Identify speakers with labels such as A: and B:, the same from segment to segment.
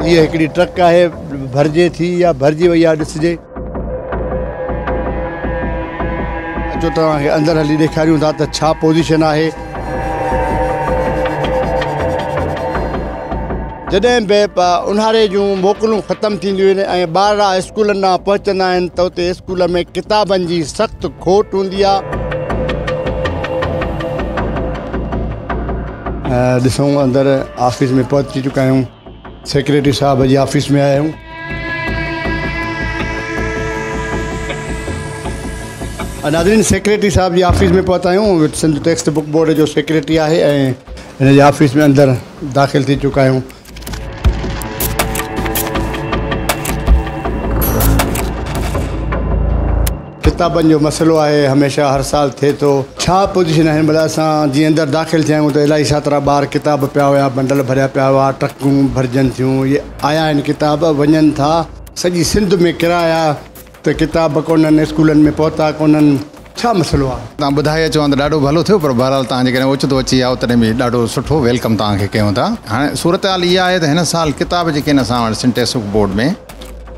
A: ये हिकिड़ी ट्रक आहे भरिजे थी या भरिजी वई आहे ॾिसिजे। अचो तव्हांखे अंदरि हली ॾेखारियूं था त छा पोज़ीशन आहे। जॾहिं बि ऊन्हारे जूं मोकलूं ख़तमु थींदियूं आहिनि ऐं ॿार स्कूलनि ॾांहुं पहुचंदा आहिनि त उते स्कूल में किताबनि जी सख़्तु खोट हूंदी आहे। ॾिसूं अंदरि ऑफिस में पहुची चुका आहियूं। सेक्रेटरी साहब जी ऑफिस में आया आहियूं। नाज़रीन, सेक्रेटरी साहब जी ऑफिस में पहुता आहियूं। सिंध टेक्स्ट बुक बोर्ड जो सेक्रेटरी आहे ऐं हिन जी ऑफिस में अंदरि दाख़िल थी चुका आहियूं। किताबनि जो मसइलो आहे, हमेशह हर साल थिए थो। छा पोज़ीशन आहिनि भला? असां जीअं अंदरि दाख़िल थिया आहियूं त इलाही सातरा ॿार किताब पिया हुया, बंडल भरिया पिया हुआ, ट्रकूं भरिजनि थियूं। इहे आया आहिनि किताब, वञनि था। सॼी सिंध में किराया त किताब कोन्हनि, स्कूलनि में पहुता कोन्हनि। छा मसइलो आहे?
B: तव्हां ॿुधाए अचो त ॾाढो भलो थियो, पर बहरहाल तव्हां जेकॾहिं ओचितो अची विया तॾहिं बि ॾाढो सुठो वेलकम तव्हांखे कयूं था। हाणे सूरत हाल इहा आहे त हिन साल किताब जेके आहिनि असां वटि सिंध टेक्स्ट बुक बोर्ड में,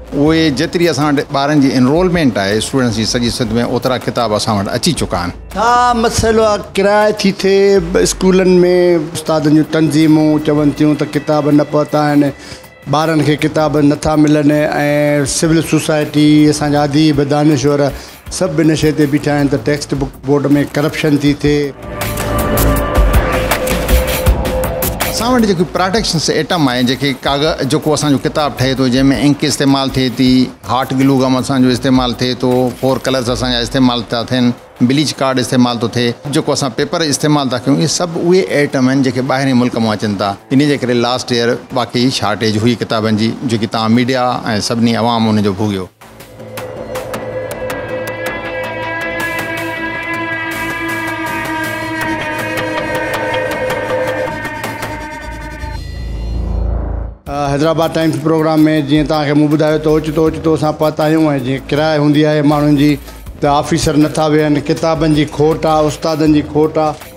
B: उहे जेतिरी असां वटि ॿारनि जी इनरोलमेंट आहे स्टूडेंट्स जी सॼी सिंध में, ओतिरा किताब असां वटि अची चुका आहिनि।
A: छा मसइलो आहे? किराए थी थिए स्कूलनि में, उस्तादनि जूं तंज़ीमूं चवनि थियूं त किताब न पहुता आहिनि, ॿारनि खे किताब नथा मिलनि, ऐं सिविल सोसाइटी, असांजा अदीब, दानिश्वर सभु इन शइ ते बीठा आहिनि त टेक्स्ट बुक बोर्ड में करप्शन थी थिए।
B: असां वटि जेकी प्रोटेक्शन एटम आहे, जेके कागज़ जेको असांजो किताब ठहे थो, जंहिंमें इंक इस्तेमालु थिए थी, हॉट ग्लू गम असांजो इस्तेमालु थिए थो, 4 कलर्स असांजा इस्तेमालु था थियनि, ब्लीच कार्ड इस्तेमालु थो थिए, जेको असां पेपर इस्तेमालु था कयूं, इहे सभु उहे आइटम आहिनि जेके ॿाहिरि मुल्क मां अचनि था। इन जे करे लास्ट ईयर वाक़ई शार्टेज हुई किताबनि जी, जेकी तव्हां मीडिया ऐं सभिनी अवाम उनजो भोॻियो।
A: हैदराबाद टाइम्स प्रोग्राम में जीअं तव्हांखे मूं ॿुधायो त ओचितो असां पहुता आहियूं। ऐं जीअं किराए हूंदी आहे माण्हुनि जी त ऑफिसर नथा वेहनि, किताबनि जी खोट आहे, उस्तादनि जी खोट आहे।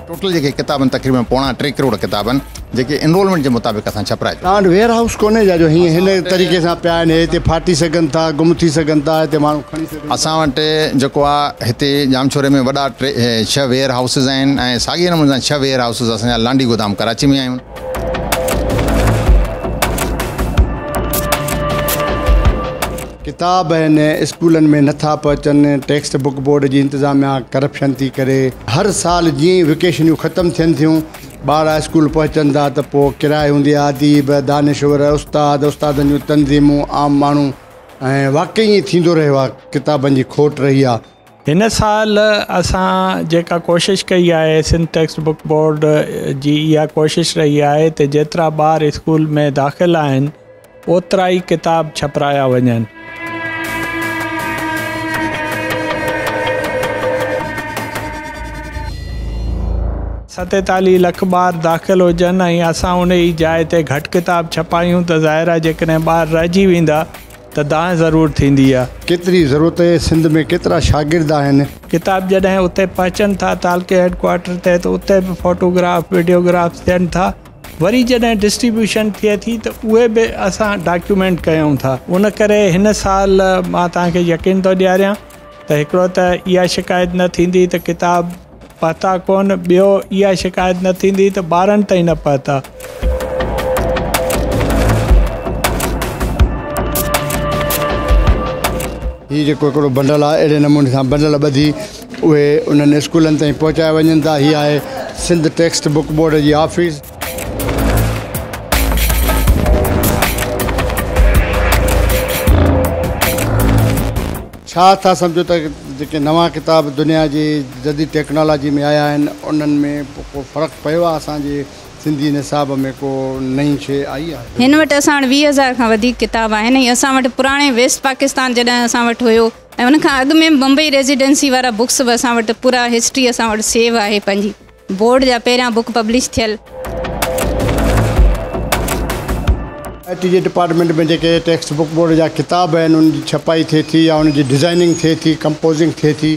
B: टोटल जेके किताबनि तक़रीबन 3.25 करोड़ किताबनि जेके इनरोलमेंट जे मुताबिक़ असां छपाए।
A: तव्हां वटि वेयर हाउस कोन्हे छा जो हीअं हिन तरीक़े सां पिया आहिनि, हिते फाटी सघनि था, गुम थी सघनि था, हिते माण्हू खणी सघनि?
B: असां वटि जेको आहे हिते जामछोरे में वॾा 6 वेयर हाउसिस आहिनि, ऐं साॻिए नमूने सां 6 वेयर हाउसिस असांजा लांडी गोदाम कराची में आहिनि।
A: किताब आहिनि स्कूलनि में नथा पहुचनि, टेक्स्ट बुक बोर्ड जी इंतिज़ामिया करप्शन थी करे। हर साल जीअं वेकेशनियूं ख़तमु थियनि थियूं, ॿार स्कूल पहुचनि था त पोइ किराए हूंदी आहे, अदीब, दानिश्वर, उस्तादनि जूं तंज़ीमूं, आम माण्हू, ऐं वाक़ई ईअं थींदो रहियो आहे, किताबनि जी खोट रही आहे।
C: हिन साल असां जेका कोशिशि कई आहे, सिंध टेक्स्ट बुक बोर्ड जी इहा कोशिशि रही आहे त जेतिरा ॿार स्कूल में दाख़िल आहिनि ओतिरा ई किताब छपाया वञनि। 47 लख ॿार दाख़िल हुजनि ऐं असां उन ई जाइ ते घटि किताब छपायूं त ज़ाहिर आहे जेकॾहिं ॿार रहिजी वेंदा त दांह ज़रूरु थींदी आहे।
A: केतिरी ज़रूरत आहे? सिंध में केतिरा शागिर्द आहिनि?
C: किताब जॾहिं उते पहुचनि था तालके हेडक्वार्टर ते त उते बि फ़ोटोग्राफ वीडियोग्राफ्स थियनि था। वरी जॾहिं डिस्ट्रीब्यूशन थिए थी त उहे बि असां डॉक्यूमेंट कयूं था। उन करे हिन साल मां तव्हांखे यकीन थो ॾियारियां त हिकिड़ो त इहा शिकायत न थींदी त किताब पहुता कोन, ॿियो इहा शिकायत न थींदी त ॿारनि ताईं न पहुता।
A: हीउ जेको हिकिड़ो बंडल आहे, अहिड़े नमूने सां बंडल ॿधी उहे उन्हनि स्कूलनि ताईं पहुचाए वञनि था। हीअ आहे सिंध टेक्स्ट बुक बोर्ड जी ऑफिस। छा था सम्झो त जेके नवां किताब दुनिया जी जदीद टेक्नोलॉजी में आया आहिनि उन्हनि में को फ़र्क़ु पियो आहे? असांजे सिंधी निसाब में को नई शइ आई आहे?
D: हिन वटि असां वटि 20,000 खां वधीक किताब आहिनि ऐं असां वटि पुराणे वेस्ट पाकिस्तान जॾहिं असां वटि हुयो ऐं उन खां अॻु में बम्बई रेजिडेंसी वारा बुक्स बि असां वटि पूरा हिस्ट्री असां वटि सेव आहे। पंहिंजी बोर्ड जा पहिरियां बुक पब्लिश थियल।
A: IT जे डिपार्टमेंट में जेके टेक्स्ट बुक बोर्ड जा किताब आहिनि उनजी छपाई थिए थी या उनजी डिज़ाइनिंग थिए थी, कंपोज़िंग थिए थी,